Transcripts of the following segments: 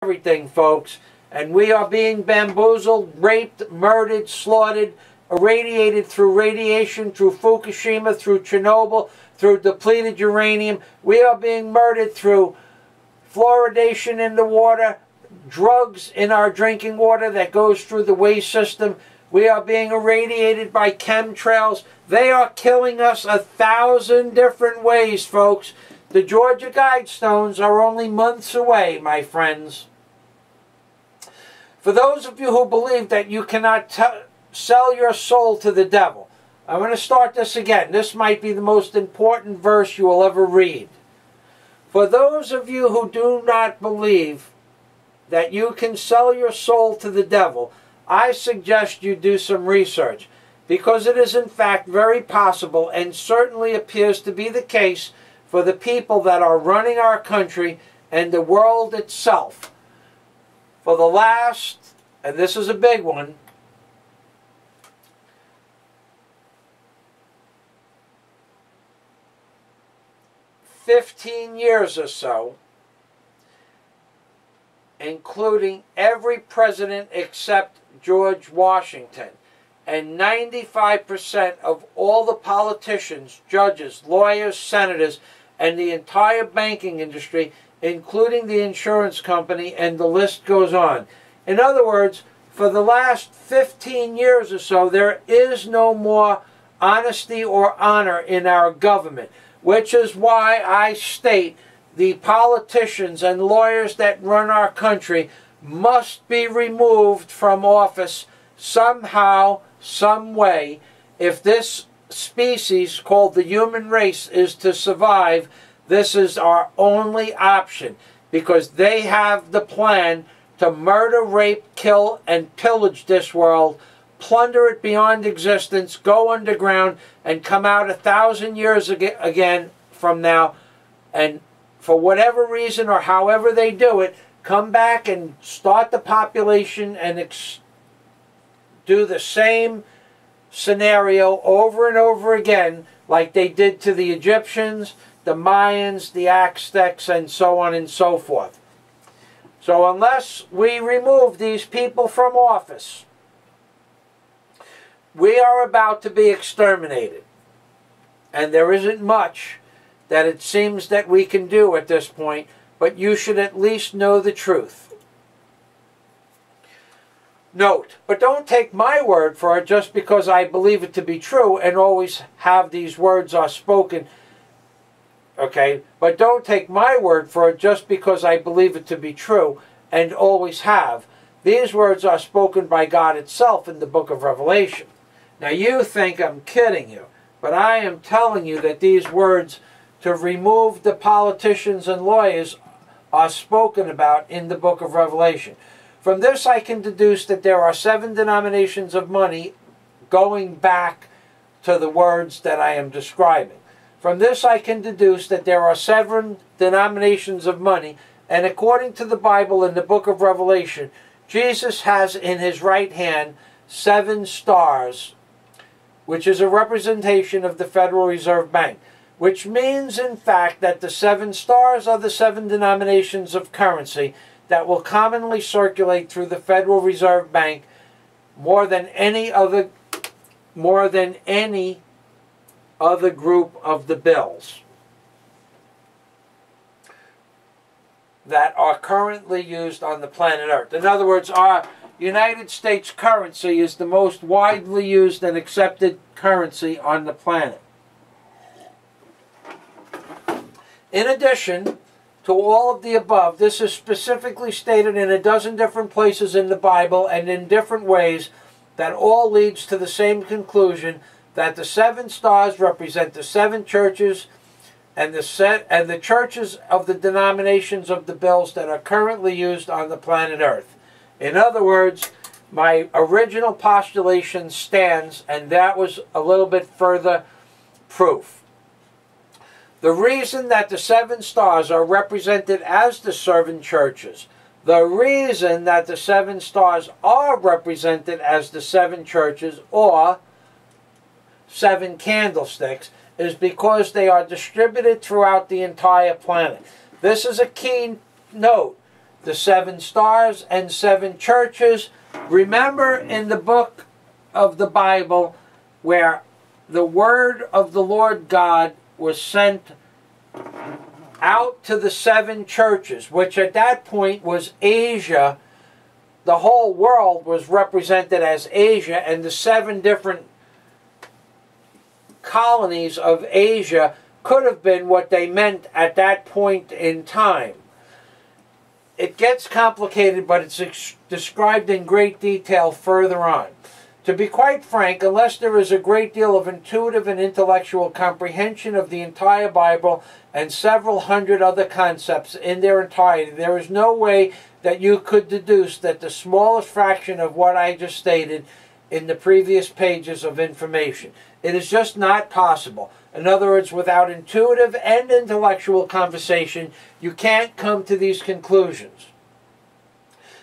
everything, folks. And we are being bamboozled, raped, murdered, slaughtered, irradiated through radiation, through Fukushima, through Chernobyl, through depleted uranium. We are being murdered through fluoridation in the water, drugs in our drinking water that goes through the waste system. We are being irradiated by chemtrails. They are killing us 1,000 different ways, folks. The Georgia Guidestones are only months away, my friends. For those of you who believe that you cannot sell your soul to the devil, I'm going to start this again. This might be the most important verse you will ever read. For those of you who do not believe that you can sell your soul to the devil, I suggest you do some research, because it is in fact very possible and certainly appears to be the case for the people that are running our country and the world itself. For the last, and this is a big one, "15 years or so, including every president except George Washington, and 95% of all the politicians, judges, lawyers, senators, and the entire banking industry, including the insurance company, and the list goes on." In other words, for the last 15 years or so, there is no more honesty or honor in our government, which is why I state the politicians and lawyers that run our country must be removed from office somehow, some way, if this species called the human race is to survive. This is our only option, because they have the plan to murder, rape, kill, and pillage this world, plunder it beyond existence, go underground, and come out 1,000 years again from now, and for whatever reason or however they do it, come back and start the population and do the same scenario over and over again, like they did to the Egyptians, the Mayans, the Aztecs, and so on and so forth. So unless we remove these people from office, we are about to be exterminated. And there isn't much that it seems that we can do at this point, but you should at least know the truth. Note, but don't take my word for it just because I believe it to be true and always have these words are spoken. Okay, but don't take my word for it just because I believe it to be true and always have. These words are spoken by God itself in the book of Revelation. Now you think I'm kidding you, but I am telling you that these words to remove the politicians and lawyers are spoken about in the book of Revelation. From this I can deduce that there are 7 denominations of money going back to the words that I am describing. From this I can deduce that there are 7 denominations of money, and according to the Bible in the book of Revelation, Jesus has in his right hand 7 stars, which is a representation of the Federal Reserve Bank, which means in fact that the 7 stars are the 7 denominations of currency that will commonly circulate through the Federal Reserve Bank more than any other group of the bills that are currently used on the planet Earth. In other words, our United States currency is the most widely used and accepted currency on the planet. In addition to all of the above, this is specifically stated in a dozen different places in the Bible and in different ways that all leads to the same conclusion, that the 7 stars represent the 7 churches and the churches of the denominations of the bills that are currently used on the planet Earth. In other words, my original postulation stands, and that was a little bit further proof. The reason that the 7 stars are represented as the 7 churches, the reason that the 7 stars are represented as the 7 churches or 7 candlesticks is because they are distributed throughout the entire planet. This is a key note. the 7 stars and 7 churches. Remember in the book of the Bible where the word of the Lord God was sent out to the 7 churches, which at that point was Asia. The whole world was represented as Asia, and the 7 different colonies of Asia could have been what they meant at that point in time. It gets complicated, but it's described in great detail further on. To be quite frank, unless there is a great deal of intuitive and intellectual comprehension of the entire Bible and several hundred other concepts in their entirety, there is no way that you could deduce that the smallest fraction of what I just stated in the previous pages of information. It is just not possible. In other words, without intuitive and intellectual conversation, you can't come to these conclusions.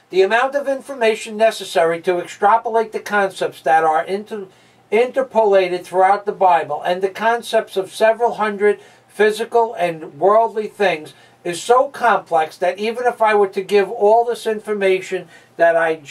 The amount of information necessary to extrapolate the concepts that are interpolated throughout the Bible and the concepts of several hundred physical and worldly things is so complex that even if I were to give all this information that I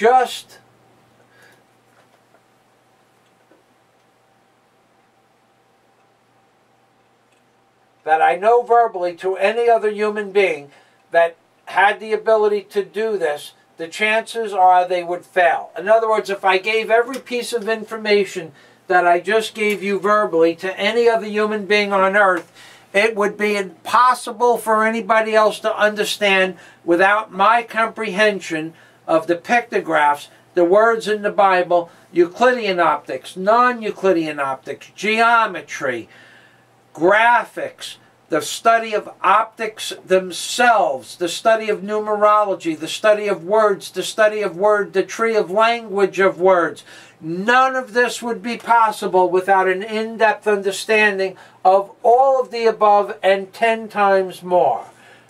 know verbally to any other human being that had the ability to do this, the chances are they would fail. In other words, if I gave every piece of information that I just gave you verbally to any other human being on earth, it would be impossible for anybody else to understand without my comprehension of the pictographs, the words in the Bible, Euclidean optics, non-Euclidean optics, geometry, graphics, the study of optics themselves, the study of numerology, the study of words, the study of word, the tree of language of words. None of this would be possible without an in-depth understanding of all of the above and 10 times more.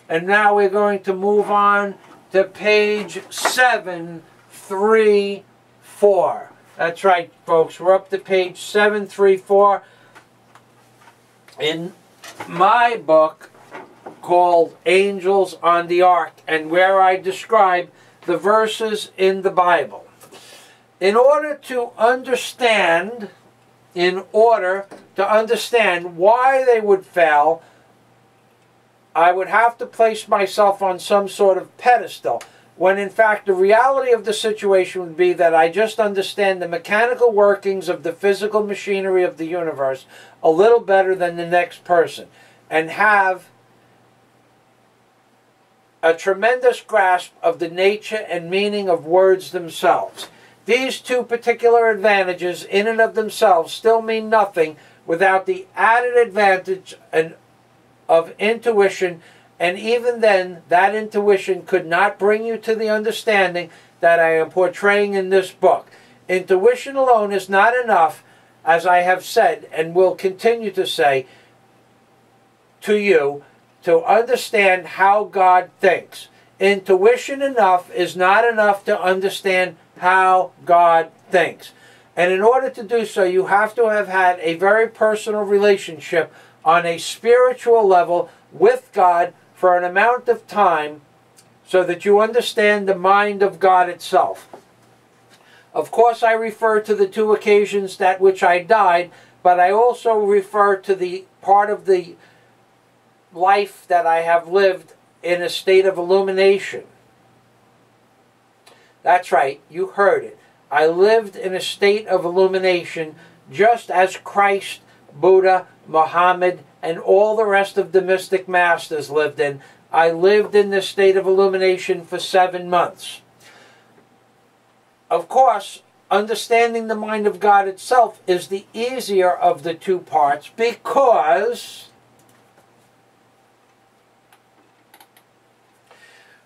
And now we're going to move on to page 734. That's right, folks. We're up to page 734 in my book called Angels on the Ark, and where I describe the verses in the Bible. In order to understand why they would fail, I would have to place myself on some sort of pedestal, when in fact the reality of the situation would be that I just understand the mechanical workings of the physical machinery of the universe a little better than the next person, and have a tremendous grasp of the nature and meaning of words themselves. These 2 particular advantages in and of themselves still mean nothing without the added advantage of intuition, and even then that intuition could not bring you to the understanding that I am portraying in this book. Intuition alone is not enough, as I have said and will continue to say to you, to understand how God thinks. Intuition enough is not enough to understand how God thinks. And in order to do so, you have to have had a very personal relationship on a spiritual level with God for an amount of time so that you understand the mind of God itself. Of course, I refer to the 2 occasions that which I died, but I also refer to the part of the life that I have lived in a state of illumination. That's right, you heard it. I lived in a state of illumination just as Christ, Buddha, Muhammad, and all the rest of the mystic masters lived in. I lived in this state of illumination for 7 months. Of course, understanding the mind of God itself is the easier of the 2 parts, because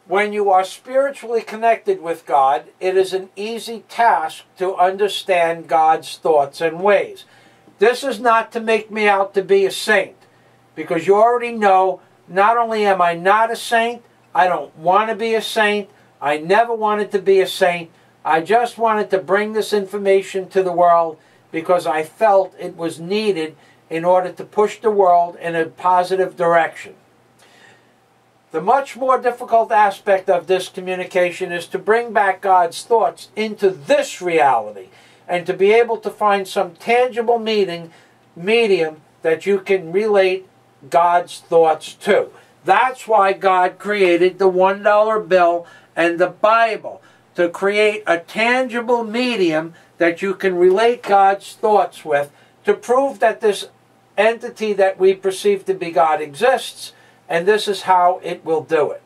when you are spiritually connected with God, it is an easy task to understand God's thoughts and ways. This is not to make me out to be a saint, because you already know, not only am I not a saint, I don't want to be a saint, I never wanted to be a saint. I just wanted to bring this information to the world because I felt it was needed in order to push the world in a positive direction. The much more difficult aspect of this communication is to bring back God's thoughts into this reality and to be able to find some tangible medium that you can relate God's thoughts to. That's why God created the $1 bill and the Bible, to create a tangible medium that you can relate God's thoughts with, to prove that this entity that we perceive to be God exists, and this is how it will do it.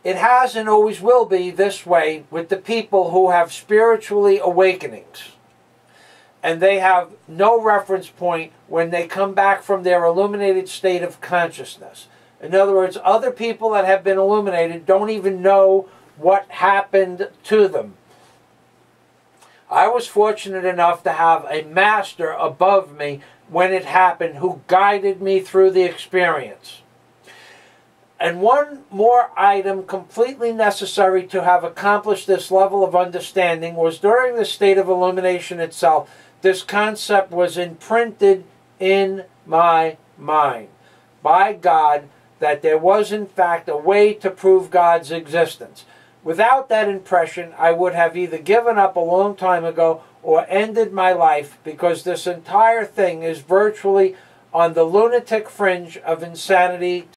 It has and always will be this way with the people who have spiritually awakenings. And they have no reference point when they come back from their illuminated state of consciousness. In other words, other people that have been illuminated don't even know what happened to them. I was fortunate enough to have a master above me when it happened who guided me through the experience. And one more item completely necessary to have accomplished this level of understanding was during the state of illumination itself, this concept was imprinted in my mind by God that there was in fact a way to prove God's existence. Without that impression, I would have either given up a long time ago or ended my life, because this entire thing is virtually on the lunatic fringe of insanity